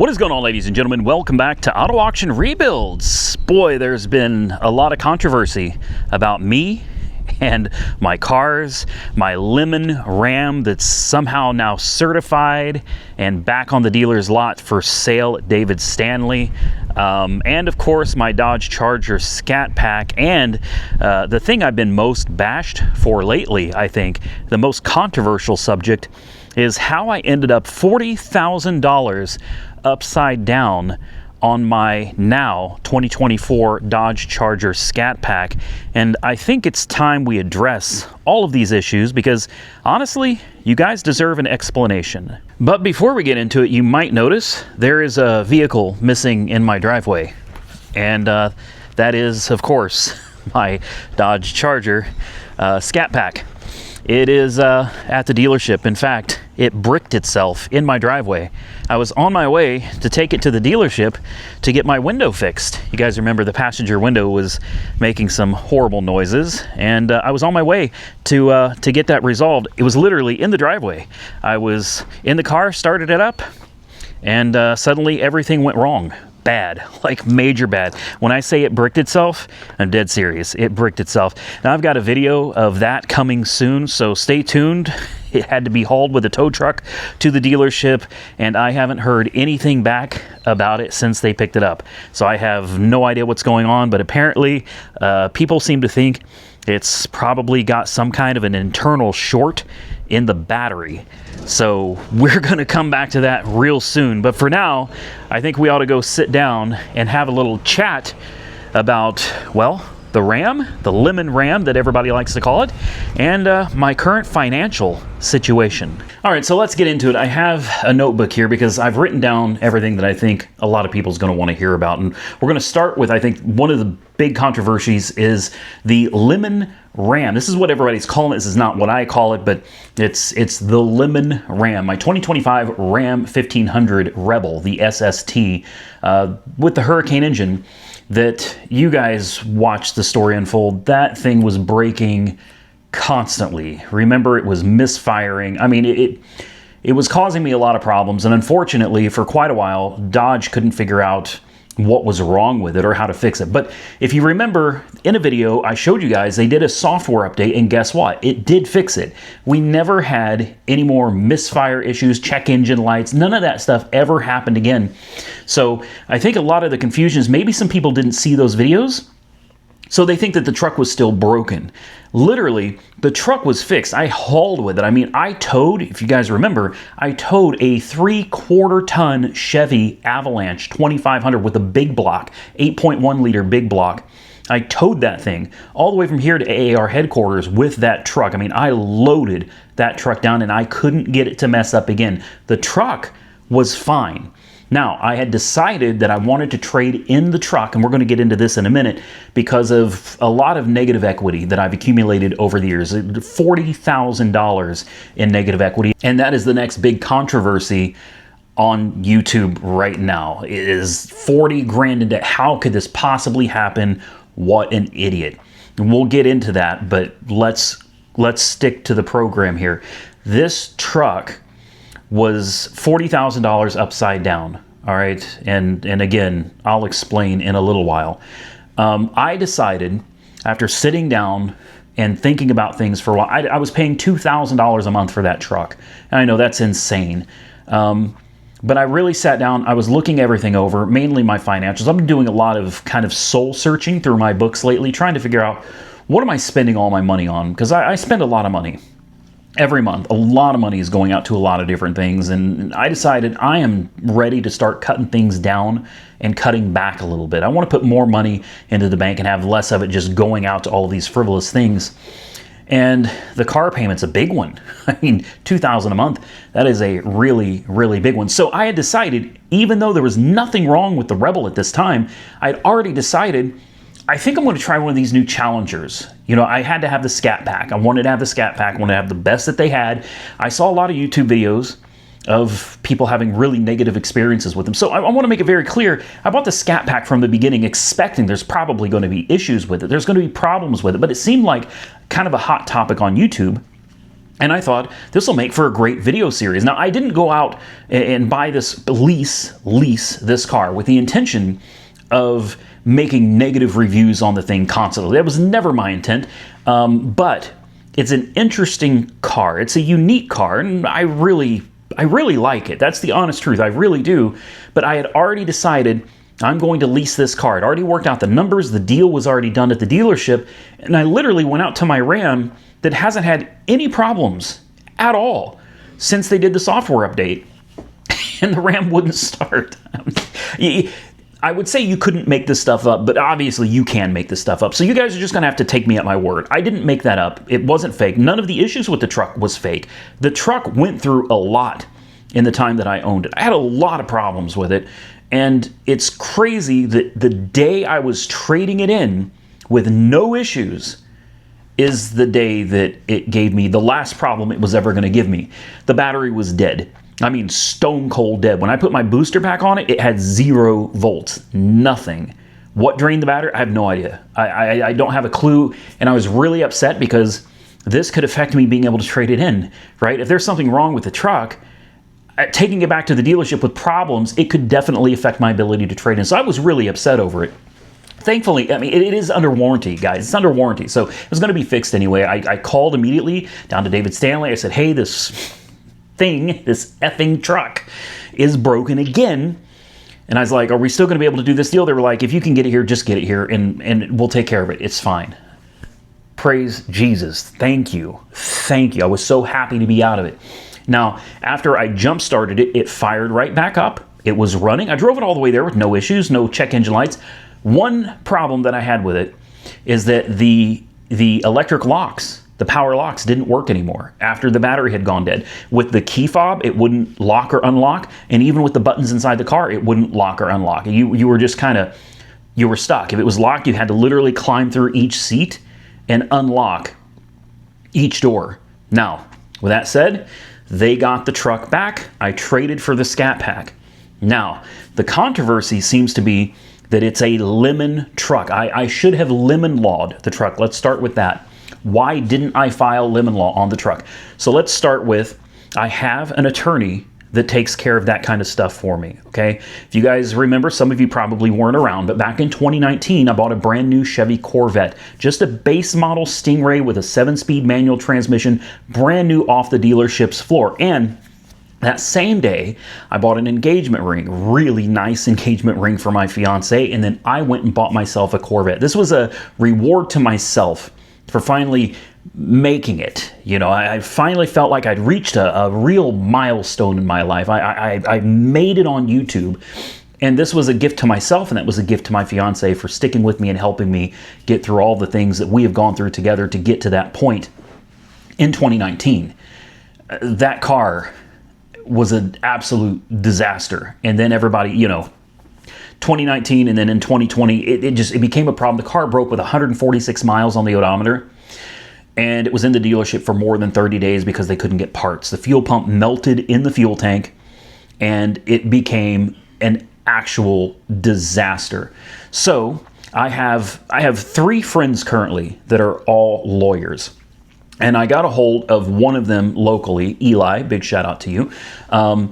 What is going on, ladies and gentlemen? Welcome back to Auto Auction Rebuilds. Boy, there's been a lot of controversy about me and my cars, my Lemon Ram that's somehow now certified and back on the dealer's lot for sale at David Stanley, and of course my Dodge Charger Scat Pack, and the thing I've been most bashed for lately, I think, the most controversial subject, is how I ended up $40,000 upside down on my now 2024 Dodge Charger Scat Pack. And I think it's time we address all of these issues because honestly, you guys deserve an explanation. But before we get into it, you might notice there is a vehicle missing in my driveway. And that is, of course, my Dodge Charger Scat Pack. It is at the dealership. In fact, it bricked itself in my driveway. I was on my way to take it to the dealership to get my window fixed. You guys remember the passenger window was making some horrible noises, and I was on my way to get that resolved. It was literally in the driveway. I was in the car, started it up, and suddenly everything went wrong. Bad, like major bad. When I say it bricked itself, I'm dead serious. It bricked itself. Now I've got a video of that coming soon, so stay tuned. It had to be hauled with a tow truck to the dealership, and I haven't heard anything back about it since they picked it up. So I have no idea what's going on, but apparently people seem to think it's probably got some kind of an internal short in the battery. So we're going to come back to that real soon. But for now, I think we ought to go sit down and have a little chat about, well, the Ram, the Lemon Ram that everybody likes to call it, and my current financial situation. All right, so let's get into it. I have a notebook here because I've written down everything that I think a lot of people's going to want to hear about. And we're going to start with, I think, one of the big controversies is the Lemon Ram. This is what everybody's calling it. This is not what I call it, but it's the Lemon Ram. My 2025 Ram 1500 Rebel, the SST, with the Hurricane engine that you guys watched the story unfold. That thing was breaking constantly. Remember, it was misfiring. I mean, it was causing me a lot of problems, and unfortunately, for quite a while, Dodge couldn't figure out what was wrong with it or how to fix it. But if you remember, in a video I showed you guys, they did a software update, and guess what? It did fix it. We never had any more misfire issues, check engine lights, none of that stuff ever happened again. So I think a lot of the confusion is maybe some people didn't see those videos, so they think that the truck was still broken. Literally, the truck was fixed. I hauled with it. I mean, I towed, if you guys remember, I towed a 3/4 ton Chevy Avalanche 2500 with a big block, 8.1 liter big block. I towed that thing all the way from here to AAR headquarters with that truck. I mean, I loaded that truck down and I couldn't get it to mess up again. The truck was fine. Now, I had decided that I wanted to trade in the truck, and we're going to get into this in a minute, because of a lot of negative equity that I've accumulated over the years. $40,000 in negative equity, and that is the next big controversy on YouTube right now. It is 40 grand in debt. How could this possibly happen? What an idiot. And we'll get into that, but let's stick to the program here. This truck was $40,000 upside down. All right, and again, I'll explain in a little while. I decided, after sitting down and thinking about things for a while, I was paying $2,000 a month for that truck, and I know that's insane. But I really sat down, I was looking everything over, mainly my financials. I've been doing a lot of kind of soul searching through my books lately, trying to figure out, what am I spending all my money on? Because I spend a lot of money. Every month, a lot of money is going out to a lot of different things, and I decided I am ready to start cutting things down and cutting back a little bit. I want to put more money into the bank and have less of it just going out to all of these frivolous things. And the car payment's a big one. I mean, $2,000 a month, that is a really, really big one. So I had decided, even though there was nothing wrong with the Rebel at this time, I'd already decided, I think I'm going to try one of these new Challengers. You know, I had to have the Scat Pack. I wanted to have the Scat Pack. I wanted to have the best that they had. I saw a lot of YouTube videos of people having really negative experiences with them. So I want to make it very clear, I bought the Scat Pack from the beginning expecting there's probably going to be issues with it. There's going to be problems with it. But it seemed like kind of a hot topic on YouTube. And I thought, this will make for a great video series. Now, I didn't go out and buy this lease this car with the intention of making negative reviews on the thing constantly. That was never my intent. But it's an interesting car. It's a unique car, and I really like it. That's the honest truth. I really do. But I had already decided I'm going to lease this car. I'd already worked out the numbers. The deal was already done at the dealership. And I literally went out to my Ram that hasn't had any problems at all since they did the software update. And the Ram wouldn't start. I would say you couldn't make this stuff up, but obviously you can make this stuff up. So you guys are just going to have to take me at my word. I didn't make that up. It wasn't fake. None of the issues with the truck was fake. The truck went through a lot in the time that I owned it. I had a lot of problems with it. And it's crazy that the day I was trading it in with no issues is the day that it gave me the last problem it was ever going to give me. The battery was dead. I mean, stone cold dead. When I put my booster pack on it, it had 0 volts, nothing. What drained the battery? I have no idea. I don't have a clue. And I was really upset because this could affect me being able to trade it in, right? If there's something wrong with the truck, taking it back to the dealership with problems, it could definitely affect my ability to trade in. So I was really upset over it. Thankfully, I mean, it is under warranty, guys. It's under warranty. So it was going to be fixed anyway. I called immediately down to David Stanley. I said, hey, this effing truck is broken again. And I was like, are we still going to be able to do this deal? They were like, if you can get it here, just get it here and we'll take care of it. It's fine. Praise Jesus. Thank you. Thank you. I was so happy to be out of it. Now, after I jump started it, it fired right back up. It was running. I drove it all the way there with no issues, no check engine lights. One problem that I had with it is that the electric locks, the power locks, didn't work anymore after the battery had gone dead. With the key fob, it wouldn't lock or unlock, and even with the buttons inside the car, it wouldn't lock or unlock. You were just kind of, you were stuck. If it was locked, you had to literally climb through each seat and unlock each door. Now, with that said, they got the truck back. I traded for the Scat Pack. Now, the controversy seems to be that it's a lemon truck. I should have lemon lawed the truck. Let's start with that. Why didn't I file lemon law on the truck? So let's start with, I have an attorney that takes care of that kind of stuff for me, okay? If you guys remember, some of you probably weren't around, but back in 2019, I bought a brand new Chevy Corvette, just a base model Stingray with a 7-speed manual transmission, brand new off the dealership's floor. And that same day, I bought an engagement ring, really nice engagement ring for my fiance, and then I went and bought myself a Corvette. This was a reward to myself for finally making it. You know, I finally felt like I'd reached a real milestone in my life. I made it on YouTube, and this was a gift to myself, and that was a gift to my fiance for sticking with me and helping me get through all the things that we have gone through together to get to that point in 2019. That car was an absolute disaster. And then everybody, 2019 and then in 2020, it became a problem. The car broke with 146 miles on the odometer, and it was in the dealership for more than 30 days because they couldn't get parts. The fuel pump melted in the fuel tank, and it became an actual disaster. So I have 3 friends currently that are all lawyers. And I got a hold of one of them locally, Eli, big shout out to you. I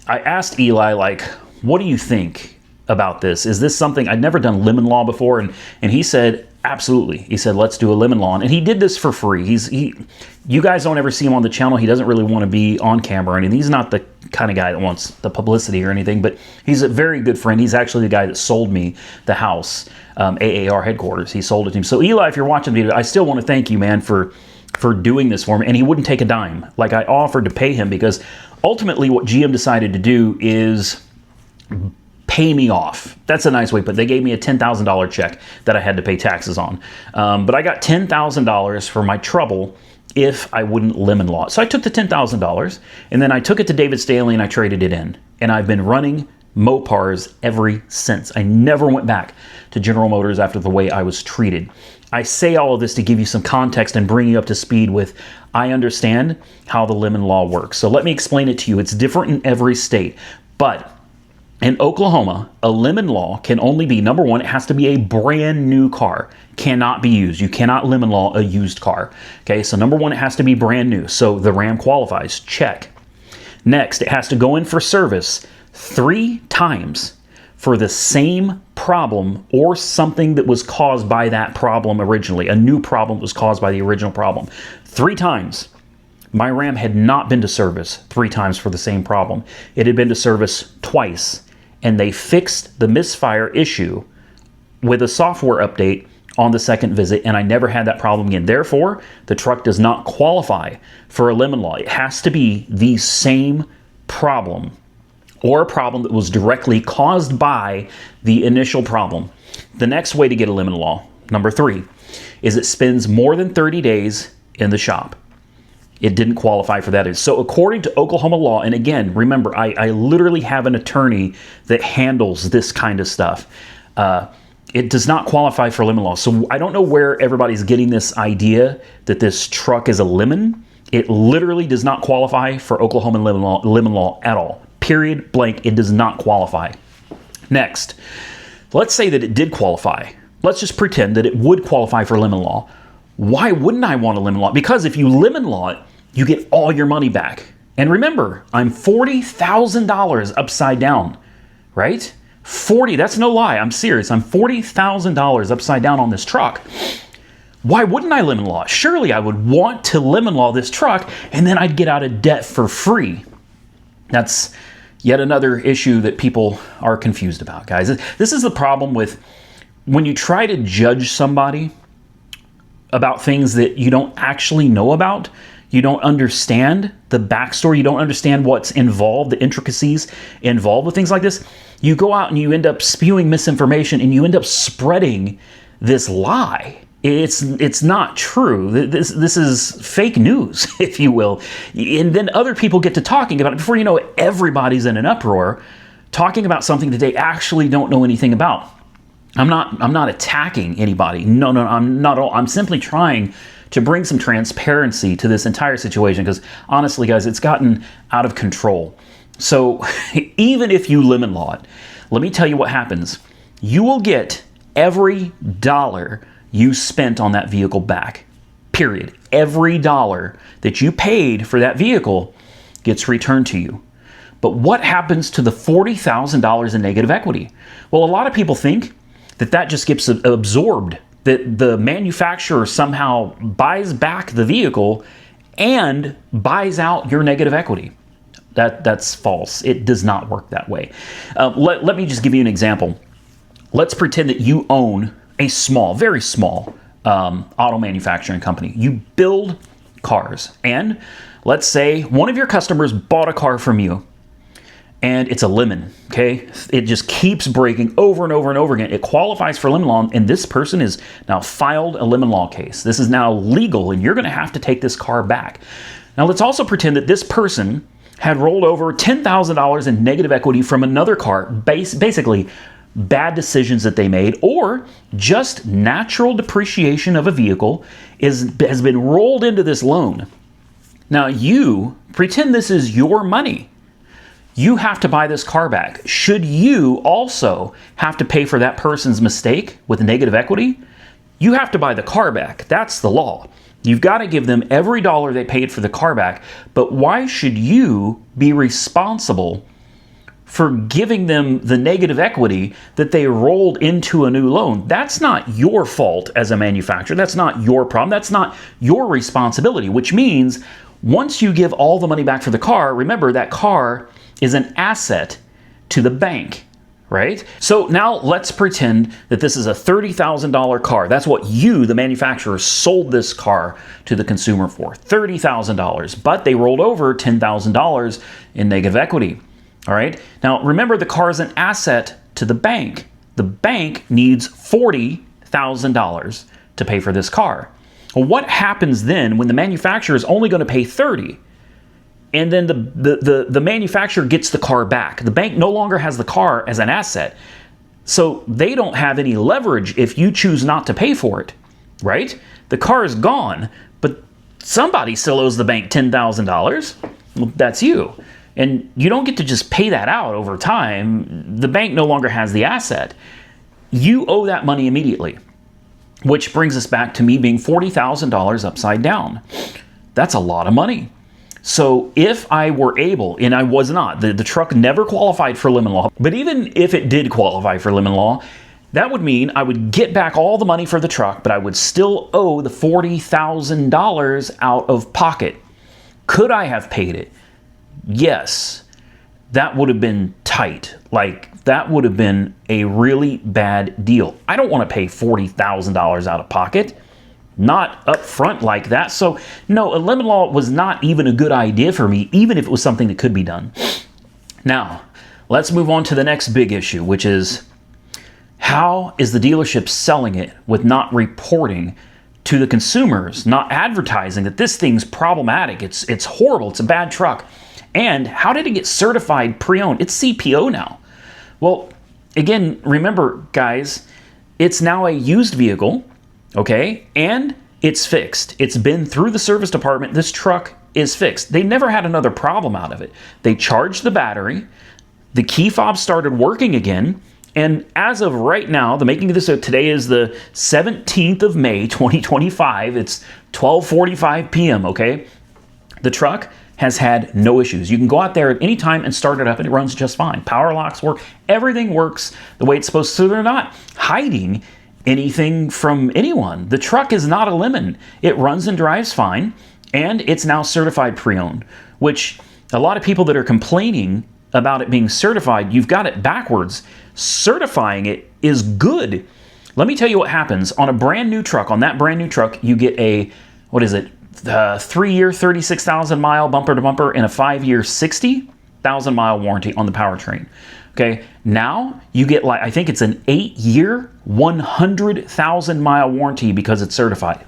asked Eli, what do you think about this? Is this something, I'd never done lemon law before, and he said, absolutely. He said, let's do a lemon law. And he did this for free. You guys don't ever see him on the channel. He doesn't really want to be on camera or anything. He's not the kind of guy that wants the publicity or anything, but he's a very good friend. He's actually the guy that sold me the house, AAR headquarters. He sold it to him. So Eli, if you're watching the video, I still want to thank you, man, for doing this for me. And he wouldn't take a dime. I offered to pay him because ultimately what GM decided to do is pay me off. That's a nice way, but they gave me a $10,000 check that I had to pay taxes on. But I got $10,000 for my trouble if I wouldn't lemon law. So I took the $10,000 and then I took it to David Stanley and I traded it in. And I've been running Mopars ever since. I never went back to General Motors after the way I was treated. I say all of this to give you some context and bring you up to speed with, I understand how the lemon law works. So let me explain it to you. It's different in every state, but In Oklahoma, a lemon law can only be, number one, it has to be a brand new car. Cannot be used. You cannot lemon law a used car. Okay, so number one, it has to be brand new. So the Ram qualifies. Check. Next, it has to go in for service 3 times for the same problem or something that was caused by that problem originally. A new problem was caused by the original problem. 3 times. My Ram had not been to service 3 times for the same problem. It had been to service twice, and they fixed the misfire issue with a software update on the second visit, and I never had that problem again. Therefore, the truck does not qualify for a lemon law. It has to be the same problem or a problem that was directly caused by the initial problem. The next way to get a lemon law, number 3, is it spends more than 30 days in the shop. It didn't qualify for that. So according to Oklahoma law, and again, remember, I literally have an attorney that handles this kind of stuff. It does not qualify for lemon law. So I don't know where everybody's getting this idea that this truck is a lemon. It literally does not qualify for Oklahoma lemon law at all. Period, blank, it does not qualify. Next, let's say that it did qualify. Let's just pretend that it would qualify for lemon law. Why wouldn't I want a lemon law? Because if you lemon law it, you get all your money back. And remember, I'm $40,000 upside down, right? 40, that's no lie, I'm serious. I'm $40,000 upside down on this truck. Why wouldn't I lemon law? Surely I would want to lemon law this truck, and then I'd get out of debt for free. That's yet another issue that people are confused about, guys. This is the problem with when you try to judge somebody about things that you don't actually know about. You don't understand the backstory. You don't understand what's involved, the intricacies involved with things like this. You go out and you end up spewing misinformation, and you end up spreading this lie. It's not true. This is fake news, if you will. And then other people get to talking about it. Before you know it, everybody's in an uproar talking about something that they actually don't know anything about. I'm not attacking anybody. No, I'm not at all. I'm simply trying to bring some transparency to this entire situation, because honestly, guys, it's gotten out of control. So even if you lemon law it, let me tell you what happens. You will get every dollar you spent on that vehicle back. Period. Every dollar that you paid for that vehicle gets returned to you. But what happens to the $40,000 in negative equity? Well, a lot of people think that just gets absorbed, that the manufacturer somehow buys back the vehicle and buys out your negative equity. That's false. It does not work that way. Let me just give you an example. Let's pretend that you own a small, very small auto manufacturing company. You build cars, and let's say one of your customers bought a car from you, and it's a lemon, okay? It just keeps breaking over and over and over again. It qualifies for lemon law, and this person has now filed a lemon law case. This is now legal, and you're gonna have to take this car back. Now let's also pretend that this person had rolled over $10,000 in negative equity from another car, basically bad decisions that they made, or just natural depreciation of a vehicle has been rolled into this loan. Now you pretend this is your money. You have to buy this car back. Should you also have to pay for that person's mistake with negative equity? You have to buy the car back. That's the law. You've got to give them every dollar they paid for the car back. But why should you be responsible for giving them the negative equity that they rolled into a new loan? That's not your fault as a manufacturer. That's not your problem. That's not your responsibility, which means once you give all the money back for the car, remember that car is an asset to the bank, right? So now let's pretend that this is a $30,000 car. That's what you, the manufacturer, sold this car to the consumer for, $30,000, but they rolled over $10,000 in negative equity. All right. Now, remember, the car is an asset to the bank. The bank needs $40,000 to pay for this car. Well, what happens then when the manufacturer is only going to pay $30,000? And then the manufacturer gets the car back. The bank no longer has the car as an asset. So they don't have any leverage if you choose not to pay for it, right? The car is gone, but somebody still owes the bank $10,000. Well, that's you. And you don't get to just pay that out over time. The bank no longer has the asset. You owe that money immediately, which brings us back to me being $40,000 upside down. That's a lot of money. So if I were able, and I was not, the truck never qualified for lemon law, but even if it did qualify for lemon law, that would mean I would get back all the money for the truck, but I would still owe the $40,000 out of pocket. Could I have paid it? Yes. That would have been tight. Like, that would have been a really bad deal. I don't want to pay $40,000 out of pocket. Not up front like that. So, no, a lemon law was not even a good idea for me, even if it was something that could be done. Now, let's move on to the next big issue, which is, how is the dealership selling it with not reporting to the consumers, not advertising that this thing's problematic, it's horrible, it's a bad truck? And how did it get certified pre-owned? It's CPO now. Well, again, remember, guys, it's now a used vehicle, okay? And it's fixed. It's been through the service department. This truck is fixed. They never had another problem out of it. They charged the battery. The key fob started working again. And as of right now, the making of this, so today is the 17th of May, 2025. It's 12:45 p.m., okay? The truck has had no issues. You can go out there at any time and start it up and it runs just fine. Power locks work. Everything works the way it's supposed to. So they're not hiding anything from anyone. The truck is not a lemon. It runs and drives fine, and it's now certified pre-owned, which a lot of people that are complaining about it being certified, you've got it backwards. Certifying it is good. Let me tell you what happens on a brand new truck. On that brand new truck, you get a, 3-year, 36,000 mile bumper to bumper and a 5-year, 60,000 mile warranty on the powertrain. Okay, now you get, like, I think it's an 8-year, 100,000 mile warranty because it's certified.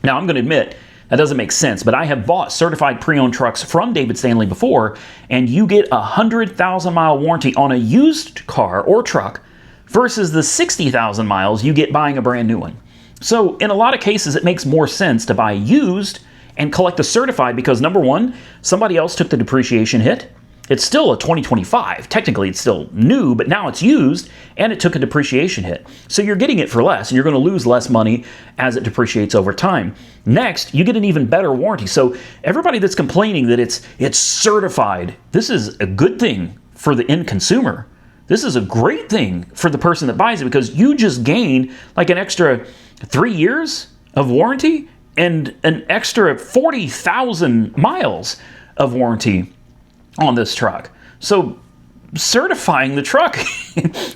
Now, I'm going to admit, that doesn't make sense, but I have bought certified pre-owned trucks from David Stanley before, and you get a 100,000 mile warranty on a used car or truck versus the 60,000 miles you get buying a brand new one. So in a lot of cases, it makes more sense to buy used and collect the certified because, number one, somebody else took the depreciation hit. It's still a 2025. Technically, it's still new, but now it's used, and it took a depreciation hit. So you're getting it for less, and you're going to lose less money as it depreciates over time. Next, you get an even better warranty. So everybody that's complaining that it's certified, this is a good thing for the end consumer. This is a great thing for the person that buys it because you just gain like an extra 3 years of warranty and an extra 40,000 miles of warranty on this truck. So certifying the truck,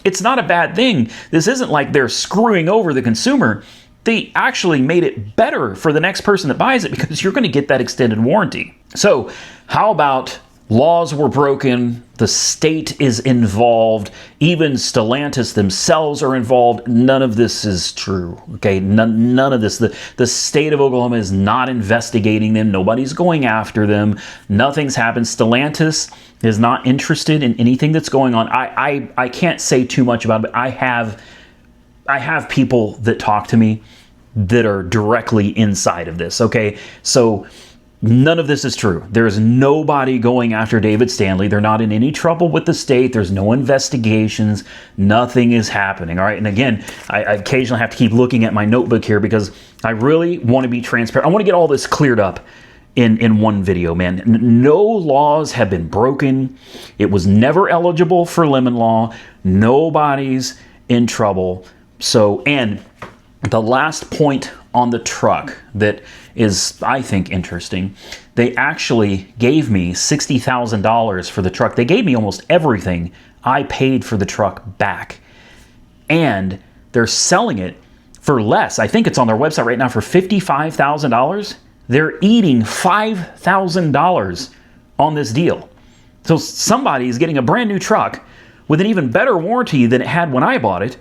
it's not a bad thing. This isn't like they're screwing over the consumer. They actually made it better for the next person that buys it because you're going to get that extended warranty. So how about laws were broken, the state is involved, even Stellantis themselves are involved? None of this is true, okay? None of this. The state of Oklahoma is not investigating them. Nobody's going after them. Nothing's happened. Stellantis is not interested in anything that's going on. I can't say too much about it, but I have people that talk to me that are directly inside of this, okay? So none of this is true. There's nobody going after David Stanley. They're not in any trouble with the state. There's no investigations. Nothing is happening, all right? And again, I occasionally have to keep looking at my notebook here because I really want to be transparent. I want to get all this cleared up in one video, man. No laws have been broken. It was never eligible for lemon law. Nobody's in trouble. So, and the last point on the truck that is, I think, interesting, they actually gave me $60,000 for the truck. They gave me almost everything I paid for the truck back. And they're selling it for less. I think it's on their website right now for $55,000. They're eating $5,000 on this deal. So somebody's getting a brand new truck with an even better warranty than it had when I bought it,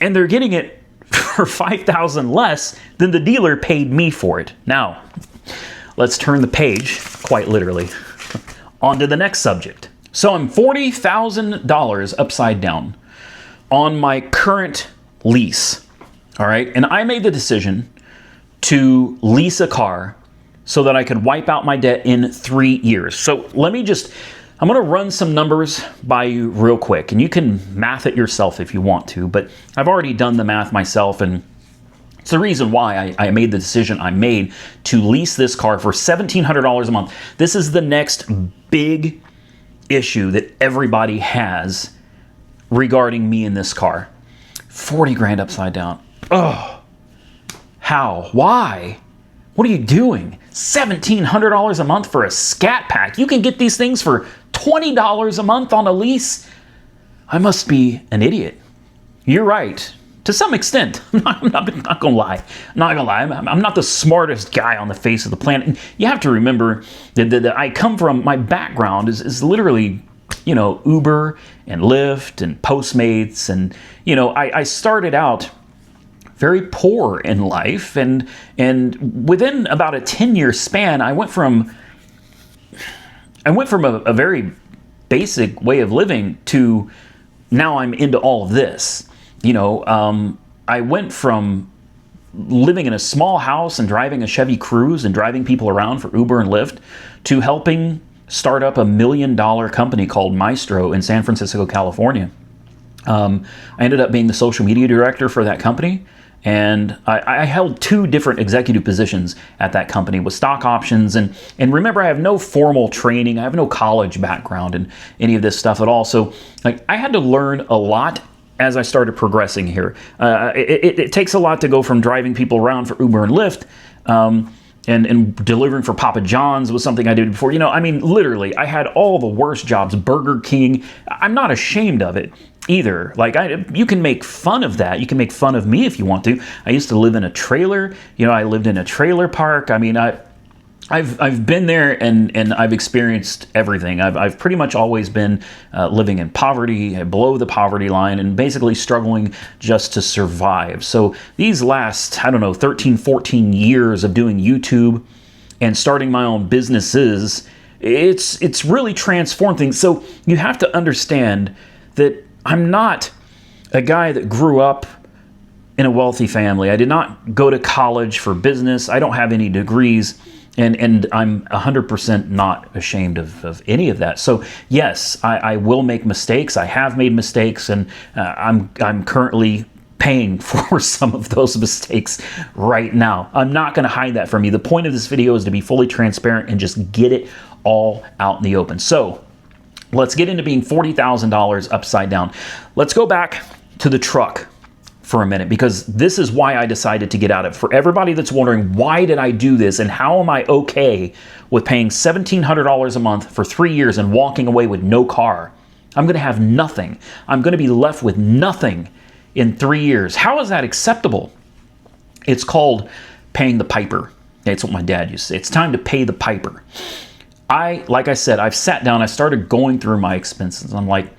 and they're getting it for $5,000 less than the dealer paid me for it. Now, let's turn the page, quite literally, onto the next subject. So I'm $40,000 upside down on my current lease, all right? And I made the decision to lease a car so that I could wipe out my debt in 3 years. So I'm going to run some numbers by you real quick, and you can math it yourself if you want to, but I've already done the math myself, and it's the reason why I made the decision I made to lease this car for $1,700 a month. This is the next big issue that everybody has regarding me in this car. 40 grand upside down. Ugh. How? Why? What are you doing? $1,700 a month for a Scat Pack. You can get these things for $20 a month on a lease. I must be an idiot. You're right. To some extent. I'm not going to lie. I'm not the smartest guy on the face of the planet. And you have to remember that I come from, my background is literally, Uber and Lyft and Postmates. And, I started out very poor in life. And within about a 10-year span, I went from a very basic way of living to now I'm into all of this. I went from living in a small house and driving a Chevy Cruze and driving people around for Uber and Lyft to helping start up $1 million company called Maestro in San Francisco, California. I ended up being the social media director for that company, and I held 2 different executive positions at that company with stock options. And remember, I have no formal training. I have no college background in any of this stuff at all. So I had to learn a lot as I started progressing here. It takes a lot to go from driving people around for Uber and Lyft and delivering for Papa John's was something I did before. Literally, I had all the worst jobs. Burger King. I'm not ashamed of it either. You can make fun of that. You can make fun of me if you want to. I used to live in a trailer. I lived in a trailer park. I've been there and I've experienced everything. I've pretty much always been living in poverty, below the poverty line, and basically struggling just to survive. So these last, 13, 14 years of doing YouTube and starting my own businesses, it's really transformed things. So you have to understand that I'm not a guy that grew up in a wealthy family. I did not go to college for business. I don't have any degrees. And I'm 100% not ashamed of any of that. So yes, I will make mistakes. I have made mistakes, and I'm currently paying for some of those mistakes right now. I'm not going to hide that from you. The point of this video is to be fully transparent and just get it all out in the open. So let's get into being $40,000 upside down. Let's go back to the truck for a minute, because this is why I decided to get out of it. For everybody that's wondering, why did I do this and how am I okay with paying $1,700 a month for 3 years and walking away with no car? I'm going to have nothing. I'm going to be left with nothing in 3 years. How is that acceptable? It's called paying the piper. It's what my dad used to say. It's time to pay the piper. Like I said, I've sat down, I started going through my expenses. I'm like,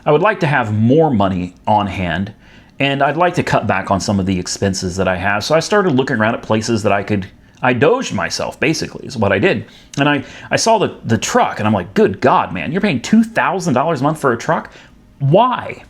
I would like to have more money on hand, and I'd like to cut back on some of the expenses that I have. So I started looking around at places that I doged myself, basically, is what I did. And I saw the truck, and I'm like, good God, man, you're paying $2,000 a month for a truck? Why?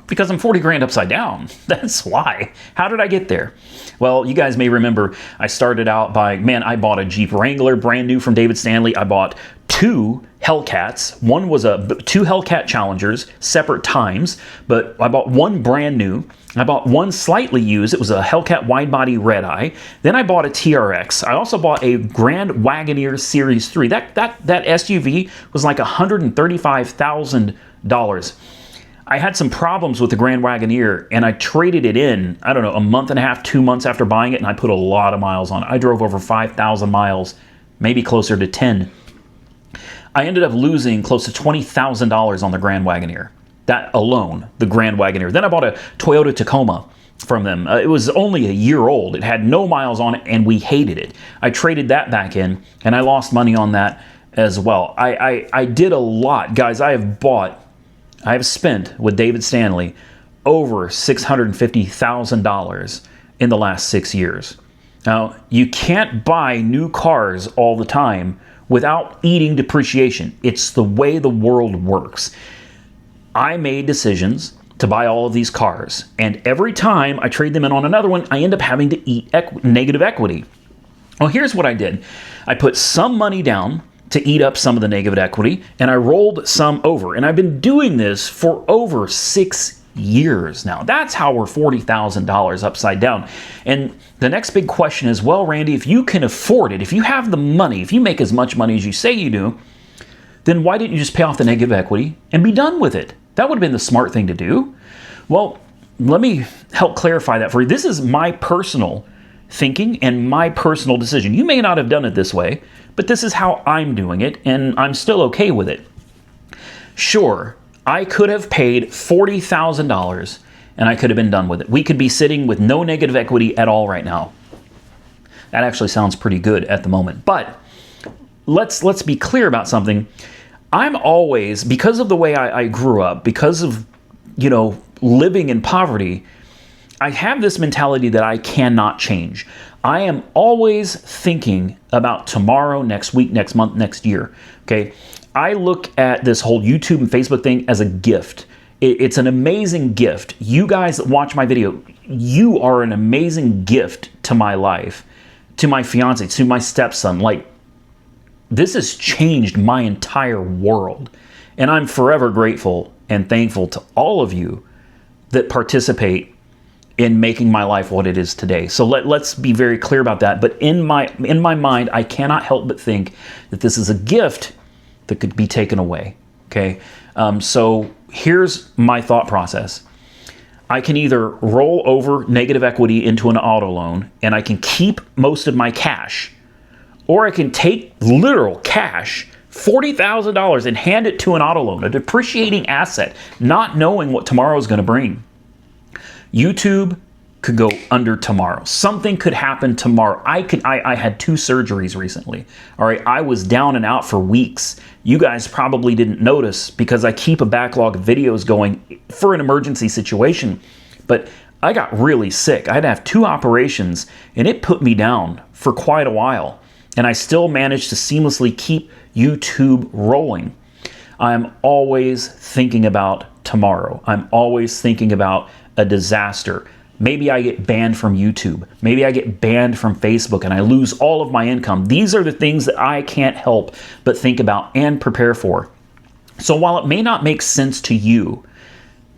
Because I'm 40 grand upside down. That's why. How did I get there? Well, you guys may remember I started out by, I bought a Jeep Wrangler brand new from David Stanley. I bought 2 Hellcats. One was 2 Hellcat Challengers, separate times, but I bought one brand new. I bought one slightly used. It was a Hellcat wide body red eye. Then I bought a TRX. I also bought a Grand Wagoneer Series 3. That SUV was like $135,000. I had some problems with the Grand Wagoneer, and I traded it in, I don't know, a month and a half, 2 months after buying it, and I put a lot of miles on it. I drove over 5,000 miles, maybe closer to 10. I ended up losing close to $20,000 on the Grand Wagoneer. That alone, the Grand Wagoneer. Then I bought a Toyota Tacoma from them. It was only a year old. It had no miles on it, and we hated it. I traded that back in, and I lost money on that as well. I did a lot. Guys, I have spent with David Stanley over $650,000 in the last 6 years. Now, you can't buy new cars all the time without eating depreciation. It's the way the world works. I made decisions to buy all of these cars, and every time I trade them in on another one, I end up having to eat negative equity. Well, here's what I did. I put some money down to eat up some of the negative equity, and I rolled some over. And I've been doing this for over 6 years now. That's how we're $40,000 upside down. And the next big question is, well, Randy, if you can afford it, if you have the money, if you make as much money as you say you do, then why didn't you just pay off the negative equity and be done with it? That would have been the smart thing to do. Well, let me help clarify that for you. This is my personal thinking and my personal decision. You may not have done it this way, but this is how I'm doing it, and I'm still okay with it. Sure, I could have paid $40,000 and I could have been done with it. We could be sitting with no negative equity at all right now. That actually sounds pretty good at the moment. But let's be clear about something. I'm always, because of the way I grew up, because of, living in poverty, I have this mentality that I cannot change. I am always thinking about tomorrow, next week, next month, next year. Okay. I look at this whole YouTube and Facebook thing as a gift. It's an amazing gift. You guys that watch my video, you are an amazing gift to my life, to my fiance, to my stepson. Like, this has changed my entire world. And I'm forever grateful and thankful to all of you that participate in making my life what it is today. So let's be very clear about that. But in my mind, I cannot help but think that this is a gift that could be taken away. Okay. So here's my thought process. I can either roll over negative equity into an auto loan and I can keep most of my cash, or I can take literal cash, $40,000, and hand it to an auto loan, a depreciating asset, not knowing what tomorrow is going to bring. YouTube could go under tomorrow. Something could happen tomorrow. I had 2 surgeries recently. All right, I was down and out for weeks. You guys probably didn't notice because I keep a backlog of videos going for an emergency situation. But I got really sick. I had to have 2 operations, and it put me down for quite a while. And I still managed to seamlessly keep YouTube rolling. I'm always thinking about tomorrow. I'm always thinking about a disaster. Maybe I get banned from YouTube. Maybe I get banned from Facebook and I lose all of my income. These are the things that I can't help but think about and prepare for. So while it may not make sense to you,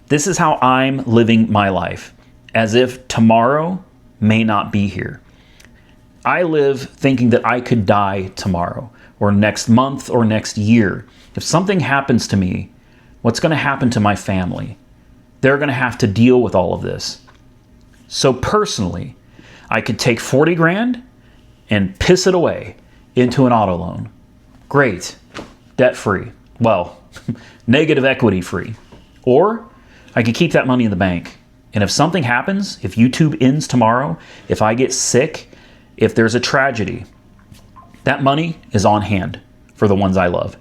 this is how I'm living my life, as if tomorrow may not be here. I live thinking that I could die tomorrow or next month or next year. If something happens to me, what's going to happen to my family? They're going to have to deal with all of this. So personally, I could take 40 grand and piss it away into an auto loan. Great. Debt-free. Well, negative equity free. Or I could keep that money in the bank. And if something happens, if YouTube ends tomorrow, if I get sick, if there's a tragedy, that money is on hand for the ones I love.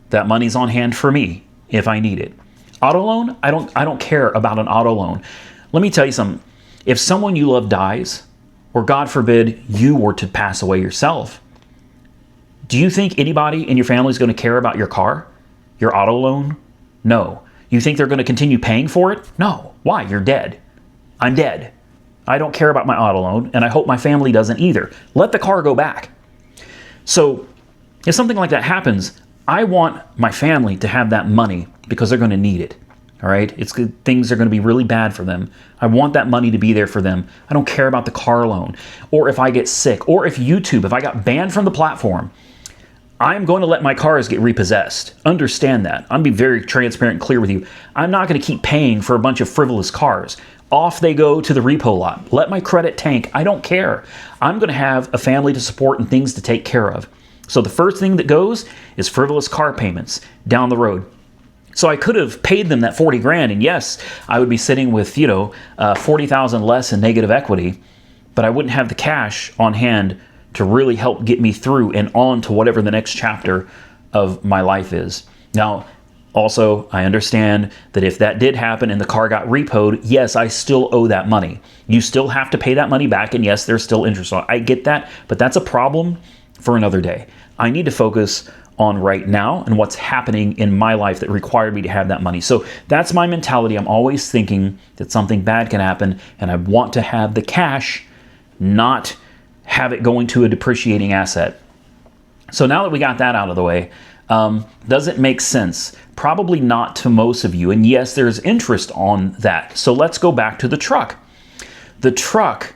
That money's on hand for me if I need it. Auto loan, I don't care about an auto loan. Let me tell you something. If someone you love dies, or God forbid you were to pass away yourself, do you think anybody in your family is going to care about your car, your auto loan? No. You think they're going to continue paying for it? No. Why? You're dead. I'm dead. I don't care about my auto loan, and I hope my family doesn't either. Let the car go back. So if something like that happens, I want my family to have that money because they're going to need it. All right? Things are going to be really bad for them. I want that money to be there for them. I don't care about the car loan. Or if I get sick. Or if I got banned from the platform, I'm going to let my cars get repossessed. Understand that. I'm being very transparent and clear with you. I'm not going to keep paying for a bunch of frivolous cars. Off they go to the repo lot. Let my credit tank. I don't care. I'm going to have a family to support and things to take care of. So the first thing that goes is frivolous car payments down the road. So I could have paid them that 40 grand, and yes, I would be sitting with, 40,000 less in negative equity, but I wouldn't have the cash on hand to really help get me through and on to whatever the next chapter of my life is. Now, also, I understand that if that did happen and the car got repoed, yes, I still owe that money. You still have to pay that money back, and yes, there's still interest on it. I get that, but that's a problem for another day. I need to focus on right now and what's happening in my life that required me to have that money. So that's my mentality. I'm always thinking that something bad can happen, and I want to have the cash, not have it going to a depreciating asset. So now that we got that out of the way, does it make sense? Probably not to most of you. And yes, there's interest on that. So let's go back to the truck. The truck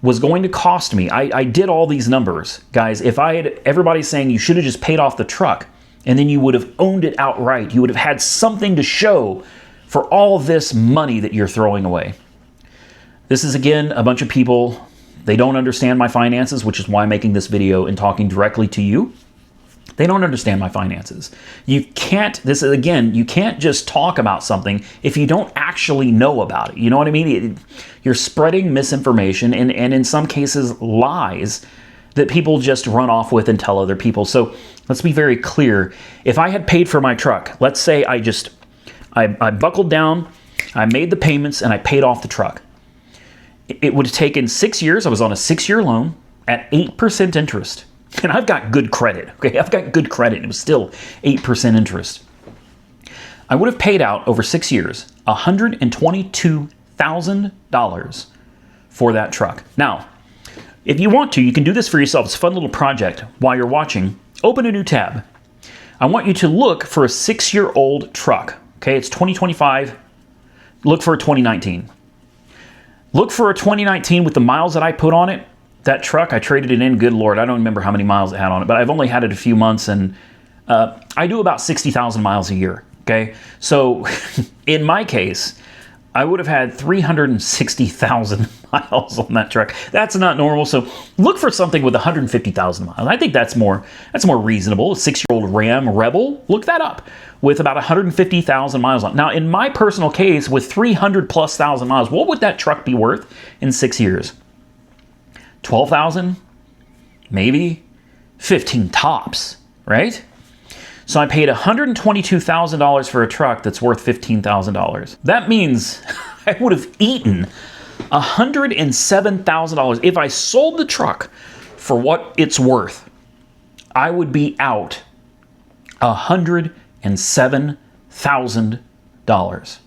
was going to cost me, I did all these numbers. Guys, if I had, everybody's saying you should have just paid off the truck and then you would have owned it outright. You would have had something to show for all this money that you're throwing away. This is, again, a bunch of people, they don't understand my finances, which is why I'm making this video and talking directly to you. They don't understand my finances. You can't, this is, again, you can't just talk about something if you don't actually know about it. You know what I mean? You're spreading misinformation and in some cases lies that people just run off with and tell other people. So let's be very clear. If I had paid for my truck, let's say I buckled down, I made the payments, and I paid off the truck. It would have taken 6 years. I was on a 6-year loan at 8% interest. And I've got good credit. Okay, I've got good credit. It was still 8% interest. I would have paid out over 6 years $122,000 for that truck. Now, if you want to, you can do this for yourself. It's a fun little project. While you're watching, open a new tab. I want you to look for a 6-year-old truck. Okay, it's 2025. Look for a 2019. Look for a 2019 with the miles that I put on it. That truck, I traded it in, good Lord, I don't remember how many miles it had on it, but I've only had it a few months, and I do about 60,000 miles a year, okay? So in my case, I would have had 360,000 miles on that truck. That's not normal, so look for something with 150,000 miles. I think that's more reasonable. A 6-year-old Ram Rebel, look that up, with about 150,000 miles on it. Now, in my personal case, with 300+ thousand miles, what would that truck be worth in 6 years? 12,000, maybe 15 tops, right? So I paid $122,000 for a truck that's worth $15,000. That means I would have eaten $107,000. If I sold the truck for what it's worth, I would be out $107,000.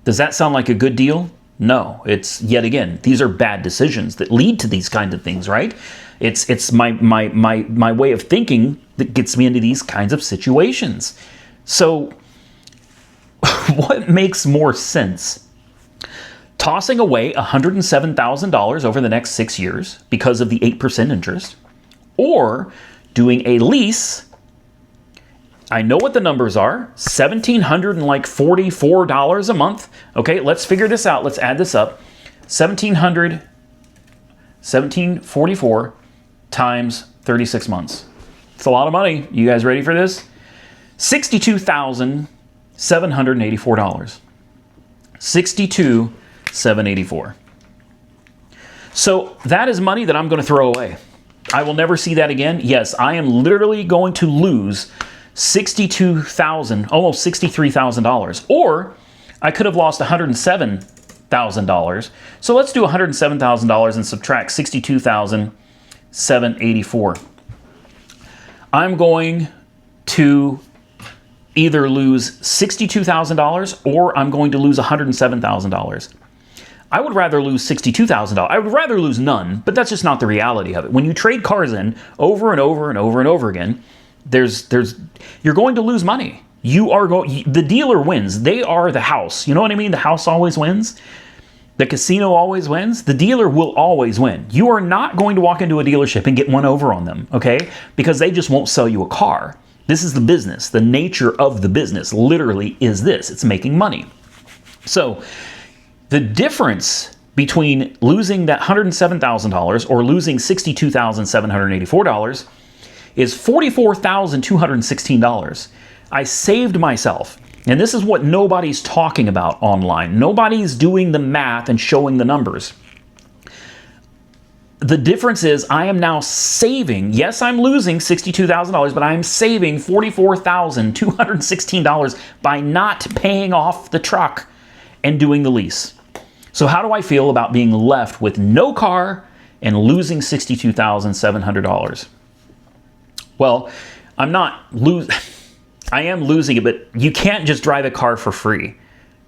Does that sound like a good deal? No, it's, yet again, these are bad decisions that lead to these kinds of things, right? It's my way of thinking that gets me into these kinds of situations. So what makes more sense? Tossing away $107,000 over the next 6 years because of the 8% interest, or doing a lease. I know what the numbers are, $1,744 a month. Okay, let's figure this out. Let's add this up. $1,744 times 36 months. It's a lot of money. You guys ready for this? $62,784. $62,784. So that is money that I'm going to throw away. I will never see that again. Yes, I am literally going to lose $62,000, almost $63,000, or I could have lost $107,000. So let's do $107,000 and subtract $62,784. I'm going to either lose $62,000 or I'm going to lose $107,000. I would rather lose $62,000. I would rather lose none, but that's just not the reality of it. When you trade cars in over and over and over and over again, you're going to lose money. The dealer wins. They are the house. You know what I mean? The house always wins. The casino always wins. The dealer will always win. You are not going to walk into a dealership and get one over on them, okay? Because they just won't sell you a car. This is the business. The nature of the business literally is this. It's making money. So the difference between losing that $107,000 or losing $62,784 is $44,216. I saved myself. And this is what nobody's talking about online. Nobody's doing the math and showing the numbers. The difference is I am now saving, yes, I'm losing $62,000, but I'm saving $44,216 by not paying off the truck and doing the lease. So how do I feel about being left with no car and losing $62,700? Well, I am losing it, but you can't just drive a car for free,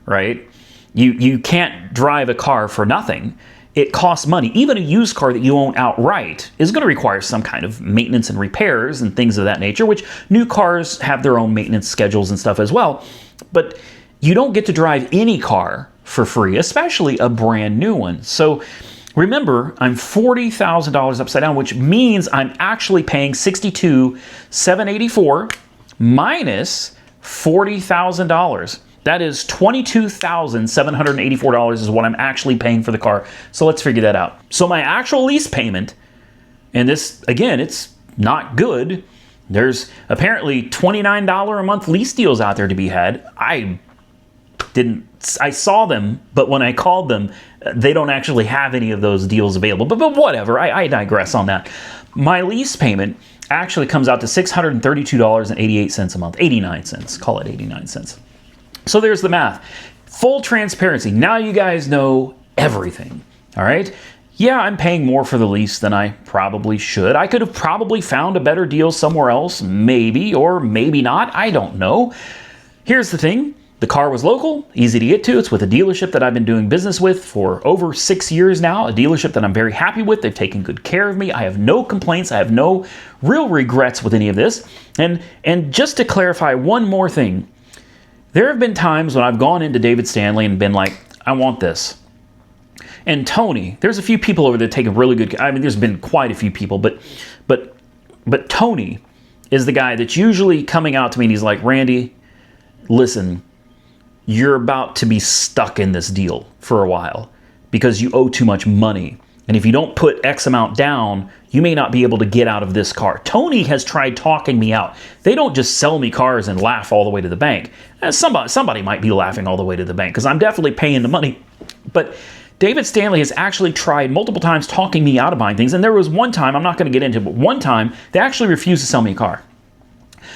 right? You can't drive a car for nothing. it costs money. Even a used car that you own outright is going to require some kind of maintenance and repairs and things of that nature, which new cars have their own maintenance schedules and stuff as well. But you don't get to drive any car for free, especially a brand new one. So remember, I'm $40,000 upside down, which means I'm actually paying $62,784 minus $40,000. That is $22,784 is what I'm actually paying for the car. So let's figure that out. So my actual lease payment, and this, again, it's not good. There's apparently $29 a month lease deals out there to be had. I saw them, but when I called them, they don't actually have any of those deals available. But whatever, I digress on that. My lease payment actually comes out to $632.88 a month. 89 cents, call it 89 cents. So there's the math. Full transparency. Now you guys know everything. All right? Yeah, I'm paying more for the lease than I probably should. I could have probably found a better deal somewhere else, maybe, or maybe not. I don't know. Here's the thing. The car was local, easy to get to. It's with a dealership that I've been doing business with for over 6 years now, a dealership that I'm very happy with. They've taken good care of me. I have no complaints. I have no real regrets with any of this. And just to clarify one more thing, there have been times when I've gone into David Stanley and been like, I want this. And Tony, there's a few people over there taking really good, I mean, there's been quite a few people, but Tony is the guy that's usually coming out to me and he's like, Randy, listen, you're about to be stuck in this deal for a while because you owe too much money. And if you don't put X amount down, you may not be able to get out of this car. Tony has tried talking me out. They don't just sell me cars and laugh all the way to the bank. Somebody might be laughing all the way to the bank because I'm definitely paying the money. But David Stanley has actually tried multiple times talking me out of buying things. And there was one time, I'm not going to get into it, but one time they actually refused to sell me a car.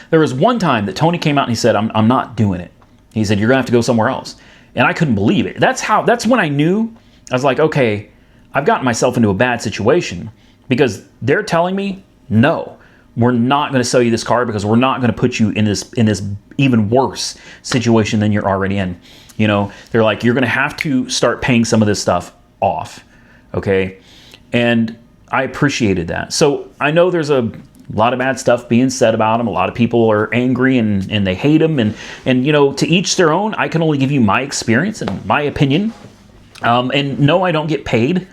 There was one time that Tony came out and he said, I'm not doing it. He said, you're going to have to go somewhere else. And I couldn't believe it. That's when I knew. I was like, okay, I've gotten myself into a bad situation because they're telling me, no, we're not going to sell you this car because we're not going to put you in this even worse situation than you're already in. You know, they're like, you're going to have to start paying some of this stuff off. Okay. And I appreciated that. So I know there's a lot of bad stuff being said about him. A lot of people are angry and they hate him. And, you know, to each their own. I can only give you my experience and my opinion. And no, I don't get paid.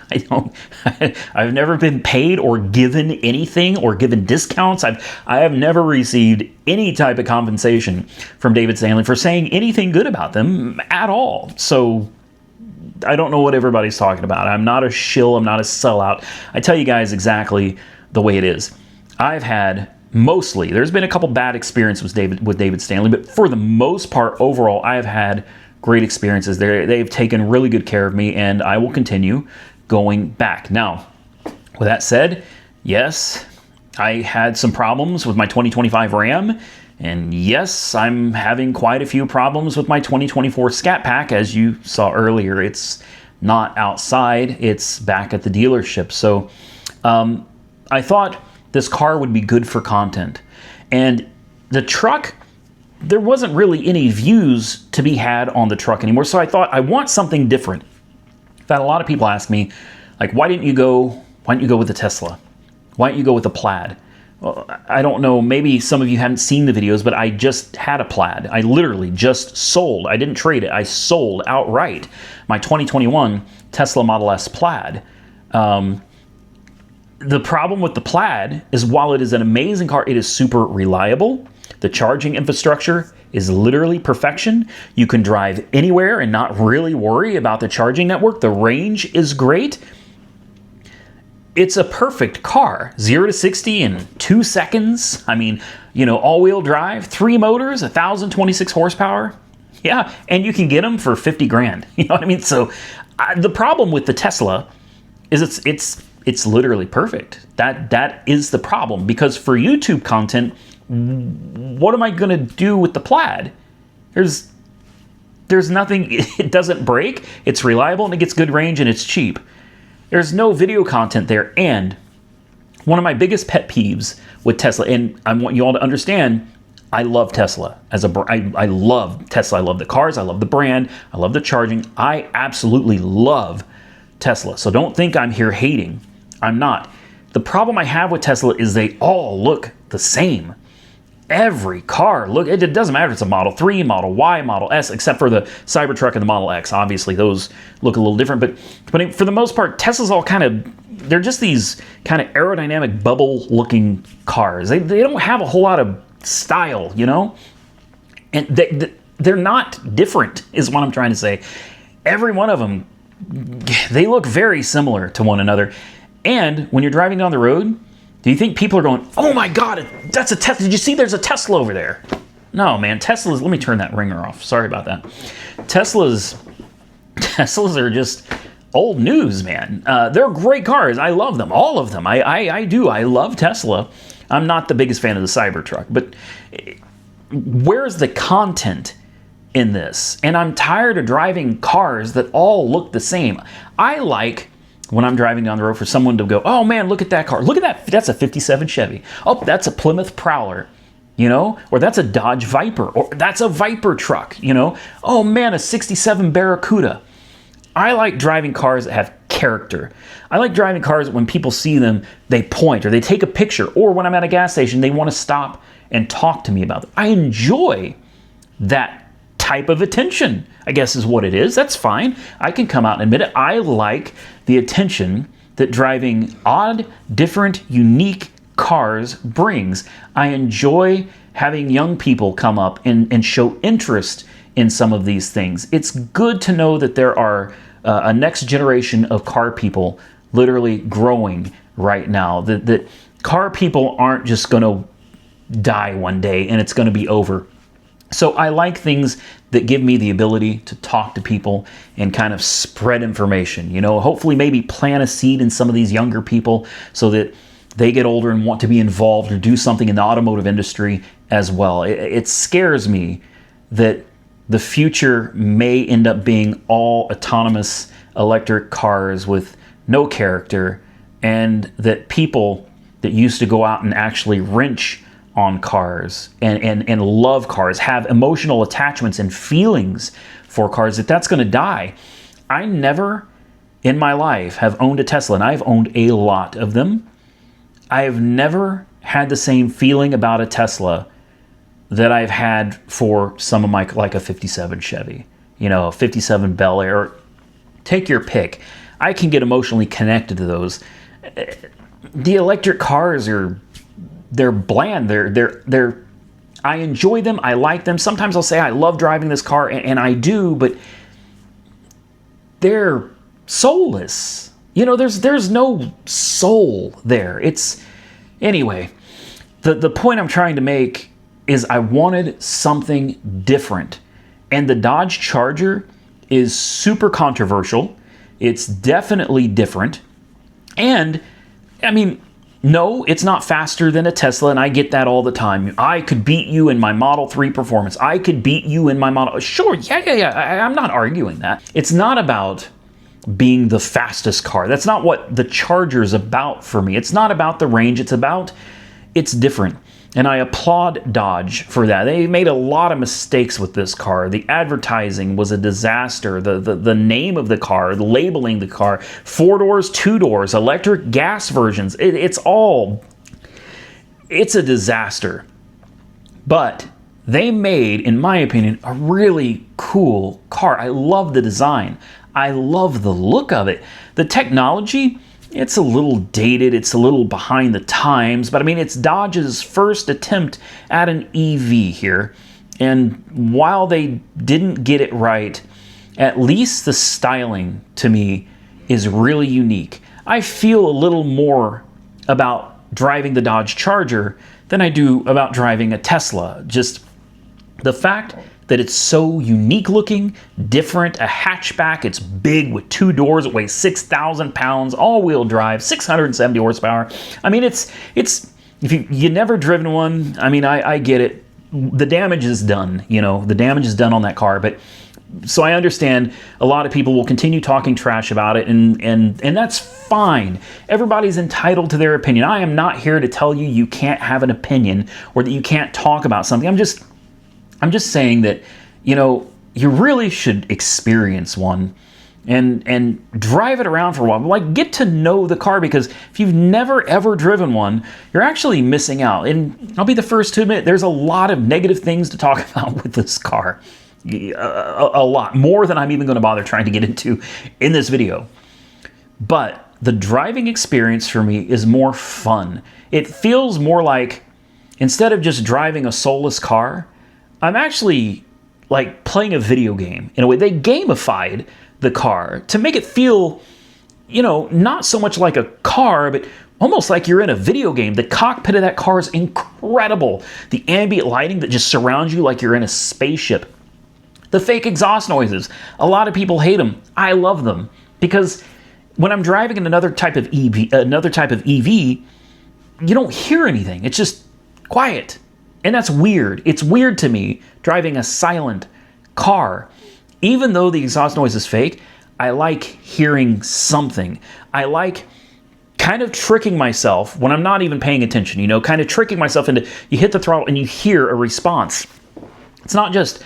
I've never been paid or given anything or given discounts. I have never received any type of compensation from David Stanley for saying anything good about them at all. So I don't know what everybody's talking about. I'm not a shill. I'm not a sellout. I tell you guys exactly the way it is. I've had mostly, there's been a couple bad experiences with David Stanley, but for the most part, overall, I have had great experiences. They've taken really good care of me, and I will continue going back. Now, with that said, yes, I had some problems with my 2025 Ram, and yes, I'm having quite a few problems with my 2024 Scat Pack. As you saw earlier, it's not outside, it's back at the dealership. So I thought this car would be good for content. And the truck, there wasn't really any views to be had on the truck anymore. So I thought, I want something different. In fact, a lot of people ask me, like, why didn't you go with the Tesla? Why didn't you go with the Plaid? Well, I don't know, maybe some of you haven't seen the videos, but I just had a Plaid. I literally just sold. I didn't trade it. I sold outright my 2021 Tesla Model S Plaid. The problem with the Plaid is while it is an amazing car, it is super reliable. The charging infrastructure is literally perfection. You can drive anywhere and not really worry about the charging network. The range is great. It's a perfect car. 0 to 60 in 2 seconds. I mean, you know, all-wheel drive, 3 motors, 1,026 horsepower. Yeah, and you can get them for 50 grand. You know what I mean? So the problem with the Tesla is it's literally perfect. That is the problem, because for YouTube content, what am I going to do with the Plaid? There's nothing. It doesn't break. It's reliable and it gets good range and it's cheap. There's no video content there. And one of my biggest pet peeves with Tesla, and I want you all to understand, I love Tesla as a I love Tesla. I love the cars. I love the brand. I love the charging. I absolutely love Tesla. So don't think I'm here hating. I'm not. The problem I have with Tesla is they all look the same. Every car, look, it doesn't matter if it's a Model 3, Model Y, Model S, except for the Cybertruck and the Model X. Obviously, those look a little different. But for the most part, Tesla's all kind of, they're just these kind of aerodynamic bubble-looking cars. They don't have a whole lot of style, you know? And they're not different, is what I'm trying to say. Every one of them, they look very similar to one another. And when you're driving down the road, do you think people are going, oh my God, that's a Tesla. Did you see there's a Tesla over there? No, man, Teslas, let me turn that ringer off. Sorry about that. Teslas are just old news, man. They're great cars. I love them, all of them. I do. I love Tesla. I'm not the biggest fan of the Cybertruck, but where's the content in this? And I'm tired of driving cars that all look the same. I like when I'm driving down the road for someone to go, oh man, look at that car. Look at that. That's a 57 Chevy. Oh, that's a Plymouth Prowler, you know, or that's a Dodge Viper, or that's a Viper truck, you know. Oh man, a 67 Barracuda. I like driving cars that have character. I like driving cars that when people see them, they point or they take a picture, or when I'm at a gas station, they want to stop and talk to me about them. I enjoy that type of attention, I guess is what it is. That's fine. I can come out and admit it. I like the attention that driving odd, different, unique cars brings. I enjoy having young people come up and show interest in some of these things. It's good to know that there are a next generation of car people literally growing right now. That car people aren't just going to die one day and it's going to be over. So I like things that give me the ability to talk to people and kind of spread information, you know, hopefully maybe plant a seed in some of these younger people so that they get older and want to be involved or do something in the automotive industry as well. It scares me that the future may end up being all autonomous electric cars with no character, and that people that used to go out and actually wrench on cars and love cars, have emotional attachments and feelings for cars, that's going to die. I never in my life have owned a Tesla, and I've owned a lot of them. I have never had the same feeling about a Tesla that I've had for some of my, like a 57 Chevy, you know, a 57 Bel Air, take your pick. I can get emotionally connected to those. The electric cars they're bland. They're I enjoy them. I like them. Sometimes I'll say I love driving this car, and I do, but they're soulless. You know, there's no soul there. Anyway, the point I'm trying to make is I wanted something different. And the Dodge Charger is super controversial. It's definitely different. And, I mean, no, it's not faster than a Tesla, and I get that all the time. I could beat you in my Model 3 performance. I could beat you in my Model... Sure, yeah. I'm not arguing that. It's not about being the fastest car. That's not what the Charger's about for me. It's not about the range. It's different. And I applaud Dodge for that. They made a lot of mistakes with this car. The advertising was a disaster. The name of the car, the labeling the car, 4 doors, 2 doors, electric, gas versions. It's a disaster. But they made, in my opinion, a really cool car. I love the design. I love the look of it. The technology, it's a little dated, it's a little behind the times, but I mean, it's Dodge's first attempt at an EV here. And while they didn't get it right, at least the styling to me is really unique. I feel a little more about driving the Dodge Charger than I do about driving a Tesla. Just the fact that it's so unique looking, different, a hatchback, it's big with 2 doors, it weighs 6,000 pounds, all-wheel drive, 670 horsepower. I mean, it's if you never driven one, I mean, I get it. The damage is done, you know, the damage is done on that car, but so I understand a lot of people will continue talking trash about it, and that's fine. Everybody's entitled to their opinion. I am not here to tell you you can't have an opinion or that you can't talk about something. I'm just saying that, you know, you really should experience one and drive it around for a while. Like, get to know the car, because if you've never ever driven one, you're actually missing out. And I'll be the first to admit, there's a lot of negative things to talk about with this car. A lot more than I'm even going to bother trying to get into in this video. But the driving experience for me is more fun. It feels more like, instead of just driving a soulless car, I'm actually like playing a video game. In a way, they gamified the car to make it feel, you know, not so much like a car, but almost like you're in a video game. The cockpit of that car is incredible. The ambient lighting that just surrounds you like you're in a spaceship. The fake exhaust noises. A lot of people hate them. I love them, because when I'm driving in another type of EV, you don't hear anything. It's just quiet. And that's weird. It's weird to me, driving a silent car. Even though the exhaust noise is fake, I like hearing something. I like kind of tricking myself when I'm not even paying attention, you know, kind of tricking myself into, you hit the throttle and you hear a response. It's not just,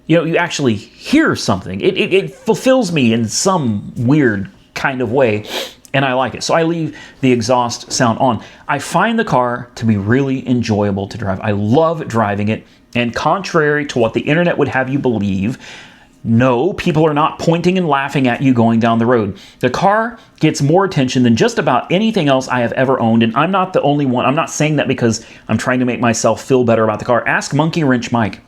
you know, you actually hear something. It fulfills me in some weird kind of way, and I like it. So I leave the exhaust sound on. I find the car to be really enjoyable to drive. I love driving it, and contrary to what the internet would have you believe, no, people are not pointing and laughing at you going down the road. The car gets more attention than just about anything else I have ever owned, and I'm not the only one. I'm not saying that because I'm trying to make myself feel better about the car. Ask Monkey Wrench Mike.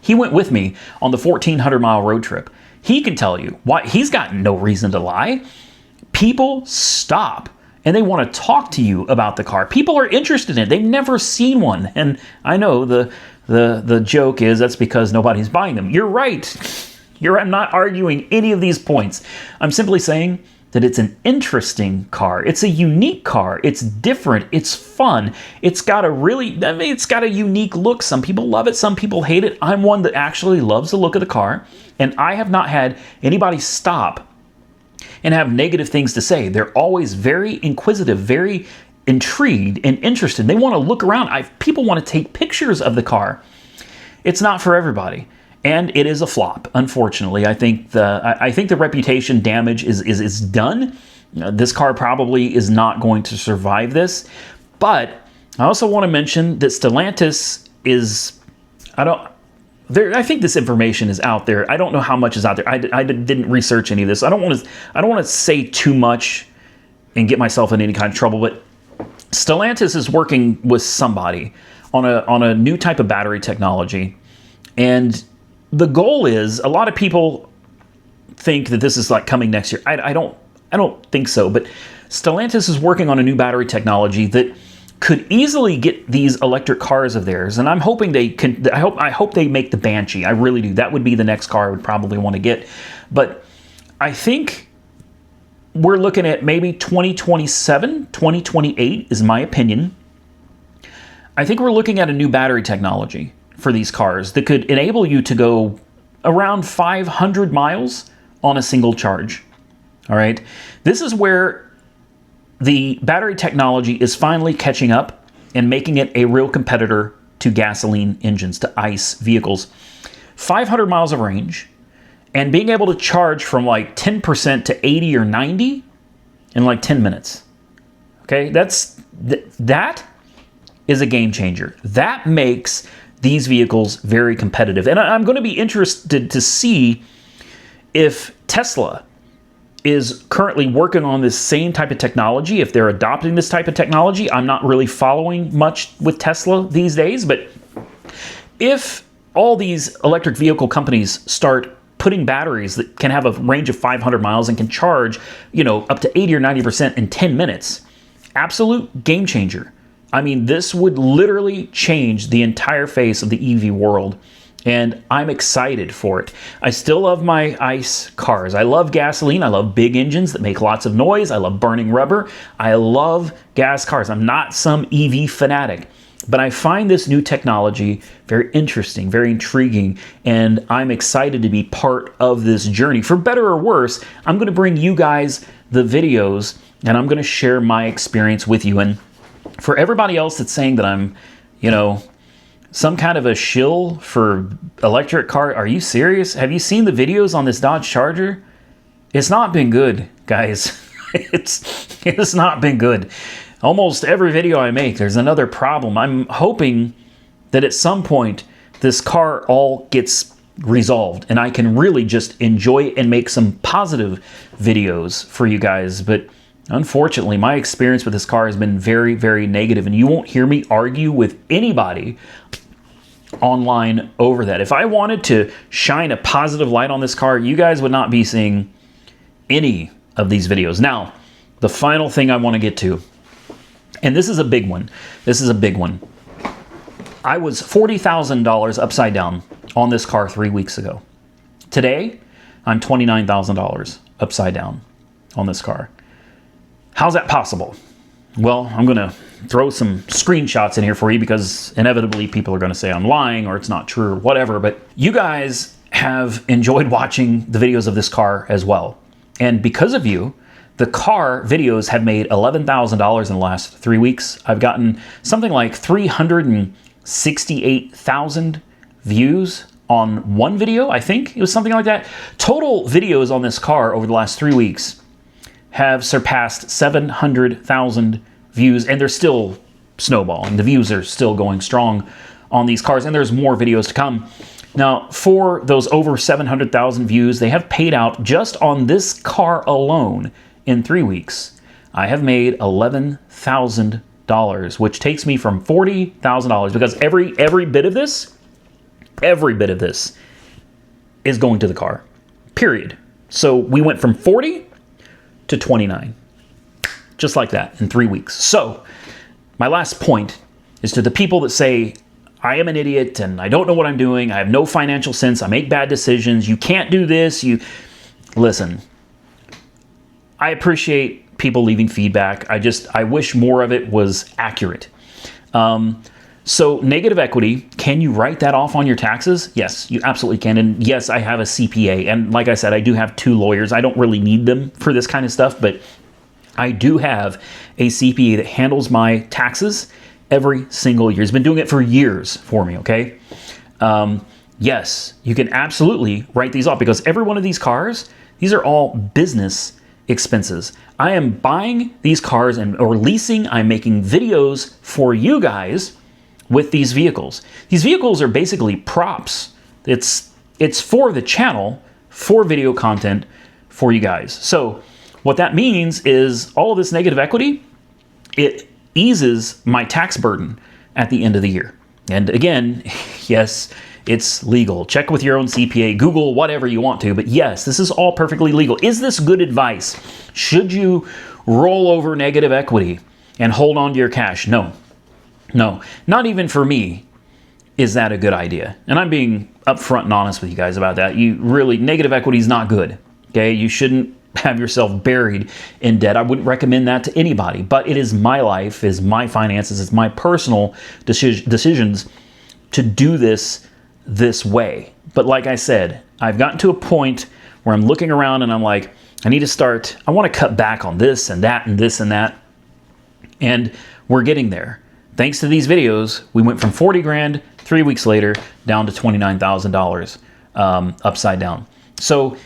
He went with me on the 1,400-mile road trip. He can tell you why. He's got no reason to lie. People stop and they want to talk to you about the car. People are interested in it. They've never seen one. And I know the joke is that's because nobody's buying them. You're right. I'm not arguing any of these points. I'm simply saying that it's an interesting car. It's a unique car. It's different. It's fun. It's got it's got a unique look. Some people love it. Some people hate it. I'm one that actually loves the look of the car, and I have not had anybody stop and have negative things to say. They're always very inquisitive, very intrigued and interested. They want to look around. People want to take pictures of the car. It's not for everybody. And it is a flop, unfortunately. I think the reputation damage is done. This car probably is not going to survive this. But I also want to mention that Stellantis is, I think this information is out there. I don't know how much is out there. I didn't research any of this. I don't want to say too much and get myself in any kind of trouble. But Stellantis is working with somebody on a new type of battery technology, and the goal is, a lot of people think that this is like coming next year. I don't think so, but Stellantis is working on a new battery technology that could easily get these electric cars of theirs, and I'm hoping they can. I hope they make the Banshee. I really do. That would be the next car I would probably want to get. But I think we're looking at maybe 2027, 2028 is my opinion. I think we're looking at a new battery technology for these cars that could enable you to go around 500 miles on a single charge. All right. This is where the battery technology is finally catching up and making it a real competitor to gasoline engines, to ICE vehicles. 500 miles of range and being able to charge from like 10% to 80 or 90 in like 10 minutes. Okay. That is a game changer. That makes these vehicles very competitive. And I'm going to be interested to see if Tesla is currently working on this same type of technology, if they're adopting this type of technology. I'm not really following much with Tesla these days, but if all these electric vehicle companies start putting batteries that can have a range of 500 miles and can charge, up to 80 or 90% in 10 minutes, absolute game changer. I mean, this would literally change the entire face of the EV world, and I'm excited for it. I still love my ICE cars. I love gasoline. I love big engines that make lots of noise. I love burning rubber. I love gas cars. I'm not some EV fanatic, but I find this new technology very interesting, very intriguing, and I'm excited to be part of this journey. For better or worse, I'm going to bring you guys the videos, and I'm going to share my experience with you. And for everybody else that's saying that I'm, some kind of a shill for electric car. Are you serious? Have you seen the videos on this Dodge Charger? It's not been good, guys. It's not been good. Almost every video I make, there's another problem. I'm hoping that at some point this car all gets resolved and I can really just enjoy it and make some positive videos for you guys. But unfortunately, my experience with this car has been very, very negative, and you won't hear me argue with anybody online over that. If I wanted to shine a positive light on this car, you guys would not be seeing any of these videos. Now, the final thing I want to get to, and this is a big one. This is a big one. I was $40,000 upside down on this car 3 weeks ago. Today, I'm $29,000 upside down on this car. How's that possible? Well, I'm going to throw some screenshots in here for you because inevitably people are going to say I'm lying or it's not true or whatever. But you guys have enjoyed watching the videos of this car as well. And because of you, the car videos have made $11,000 in the last 3 weeks. I've gotten something like 368,000 views on one video. I think it was something like that. Total videos on this car over the last 3 weeks have surpassed 700,000 views, and they're still snowballing. The views are still going strong on these cars, and there's more videos to come. Now, for those over 700,000 views, they have paid out just on this car alone in 3 weeks. I have made $11,000, which takes me from $40,000 because every bit of this is going to the car, period. So we went from 40 to 29, just like that in 3 weeks. So my last point is to the people that say, I am an idiot and I don't know what I'm doing. I have no financial sense. I make bad decisions. You can't do this. Listen, I appreciate people leaving feedback. I wish more of it was accurate. So negative equity, can you write that off on your taxes? Yes, you absolutely can. And yes, I have a CPA. And like I said, I do have 2 lawyers. I don't really need them for this kind of stuff, but I do have a CPA that handles my taxes every single year. He's been doing it for years for me, okay? Yes, you can absolutely write these off because every one of these cars, these are all business expenses. I am buying these cars or leasing. I'm making videos for you guys with these vehicles. These vehicles are basically props. It's for the channel, for video content for you guys. So what that means is all of this negative equity, it eases my tax burden at the end of the year. And again, yes, it's legal. Check with your own CPA, Google, whatever you want to. But yes, this is all perfectly legal. Is this good advice? Should you roll over negative equity and hold on to your cash? No. No, not even for me is that a good idea. And I'm being upfront and honest with you guys about that. Negative equity is not good. Okay, you shouldn't have yourself buried in debt. I wouldn't recommend that to anybody, but it is my life, is my finances, it's my personal decisions to do this way. But like I said, I've gotten to a point where I'm looking around and I'm like, I want to cut back on this and that and this and that. And we're getting there. Thanks to these videos, we went from 40 grand 3 weeks later down to $29,000 upside down. So,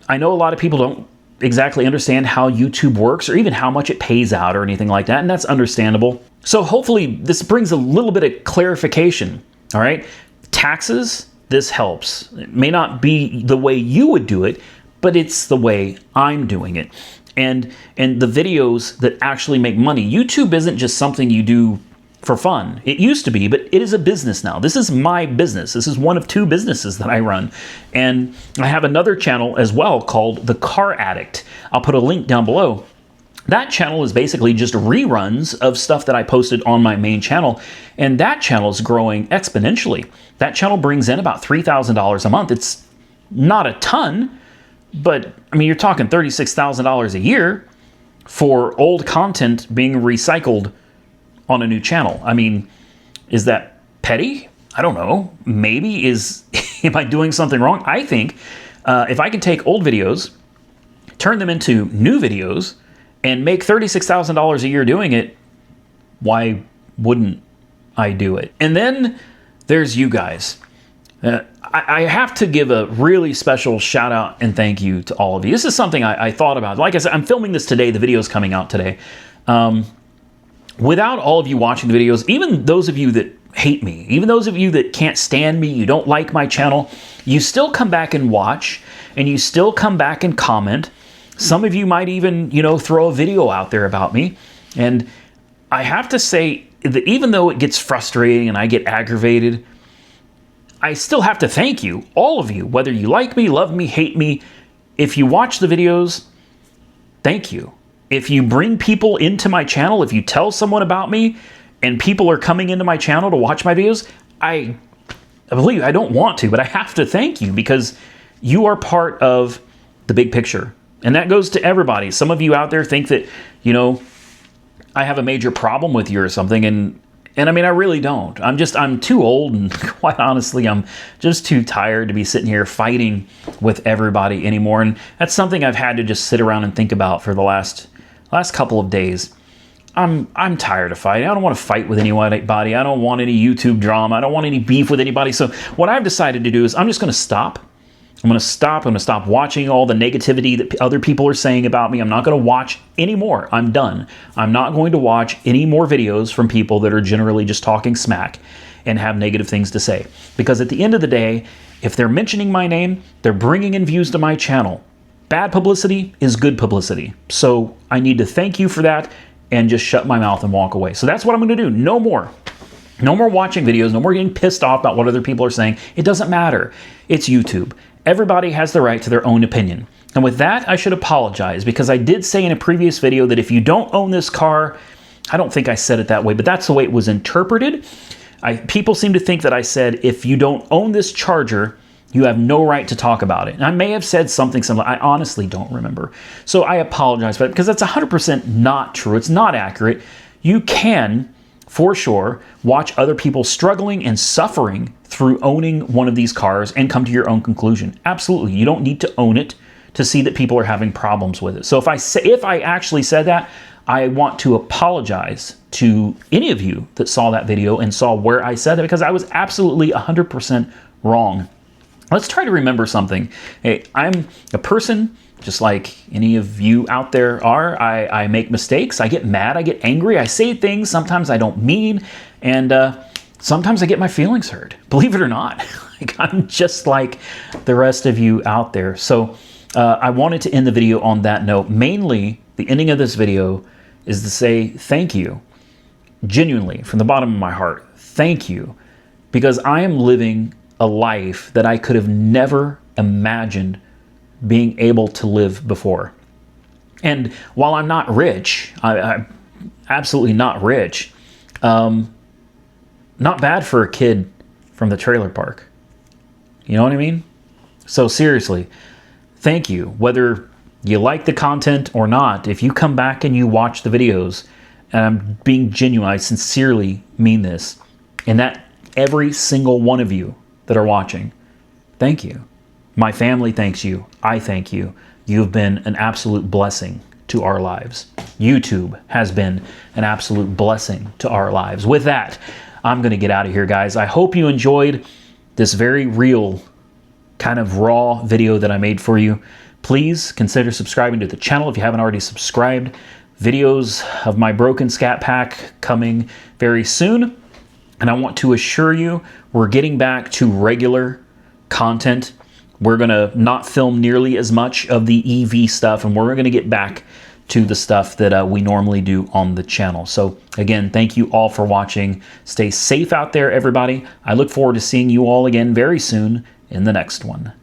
I know a lot of people don't exactly understand how YouTube works or even how much it pays out or anything like that, and that's understandable. So hopefully this brings a little bit of clarification, all right? Taxes, this helps. It may not be the way you would do it, but it's the way I'm doing it. And the videos that actually make money. YouTube isn't just something you do for fun. It used to be, but it is a business now. This is my business. This is one of 2 businesses that I run. And I have another channel as well called The Car Addict. I'll put a link down below. That channel is basically just reruns of stuff that I posted on my main channel. And that channel is growing exponentially. That channel brings in about $3,000 a month. It's not a ton, but I mean, you're talking $36,000 a year for old content being recycled on a new channel. I mean, is that petty? I don't know. Maybe am I doing something wrong? I think if I can take old videos, turn them into new videos, and make $36,000 a year doing it, why wouldn't I do it. And then there's you guys. I have to give a really special shout out and thank you to all of you. This is something I thought about. Like I said, I'm filming this today. The video is coming out today. Without all of you watching the videos, even those of you that hate me, even those of you that can't stand me, you don't like my channel, you still come back and watch, and you still come back and comment. Some of you might even, throw a video out there about me. And I have to say that even though it gets frustrating and I get aggravated, I still have to thank you, all of you, whether you like me, love me, hate me. If you watch the videos, thank you. If you bring people into my channel, if you tell someone about me and people are coming into my channel to watch my videos, I believe I don't want to, but I have to thank you because you are part of the big picture. And that goes to everybody. Some of you out there think that, I have a major problem with you or something, and I mean, I really don't. I'm too old, and quite honestly, I'm just too tired to be sitting here fighting with everybody anymore. And that's something I've had to just sit around and think about for the last couple of days. I'm tired of fighting. I don't want to fight with anybody. I don't want any YouTube drama. I don't want any beef with anybody. So what I've decided to do is I'm just going to stop. I'm going to stop watching all the negativity that other people are saying about me. I'm not going to watch anymore. I'm done. I'm not going to watch any more videos from people that are generally just talking smack and have negative things to say. Because at the end of the day, if they're mentioning my name, they're bringing in views to my channel. Bad publicity is good publicity. So I need to thank you for that and just shut my mouth and walk away. So that's what I'm going to do. No more. No more watching videos. No more getting pissed off about what other people are saying. It doesn't matter. It's YouTube. Everybody has the right to their own opinion. And with that, I should apologize because I did say in a previous video that if you don't own this car, I don't think I said it that way, but that's the way it was interpreted. People seem to think that I said, if you don't own this Charger, you have no right to talk about it. And I may have said something similar. I honestly don't remember. So I apologize for that because that's 100% not true. It's not accurate. You can, for sure, watch other people struggling and suffering through owning one of these cars and come to your own conclusion. Absolutely. You don't need to own it to see that people are having problems with it. So if I actually said that, I want to apologize to any of you that saw that video and saw where I said it because I was absolutely 100% wrong. Let's try to remember something. Hey, I'm a person just like any of you out there are. I make mistakes. I get mad. I get angry. I say things sometimes I don't mean. And sometimes I get my feelings hurt. Believe it or not. I'm just like the rest of you out there. So I wanted to end the video on that note. Mainly, the ending of this video is to say thank you. Genuinely, from the bottom of my heart, thank you. Because I am living a life that I could have never imagined being able to live before. And while I'm not rich, I'm absolutely not rich, not bad for a kid from the trailer park. You know what I mean? So seriously, thank you. Whether you like the content or not, if you come back and you watch the videos, and I'm being genuine, I sincerely mean this, and that every single one of you that are watching, thank you. My family thanks you. I thank you. You've been an absolute blessing to our lives. YouTube has been an absolute blessing to our lives. With that, I'm going to get out of here, guys. I hope you enjoyed this very real, kind of raw video that I made for you. Please consider subscribing to the channel if you haven't already subscribed. Videos of my broken Scat Pack coming very soon. And I want to assure you, we're getting back to regular content. We're going to not film nearly as much of the EV stuff, and we're going to get back to the stuff that we normally do on the channel. So again, thank you all for watching. Stay safe out there, everybody. I look forward to seeing you all again very soon in the next one.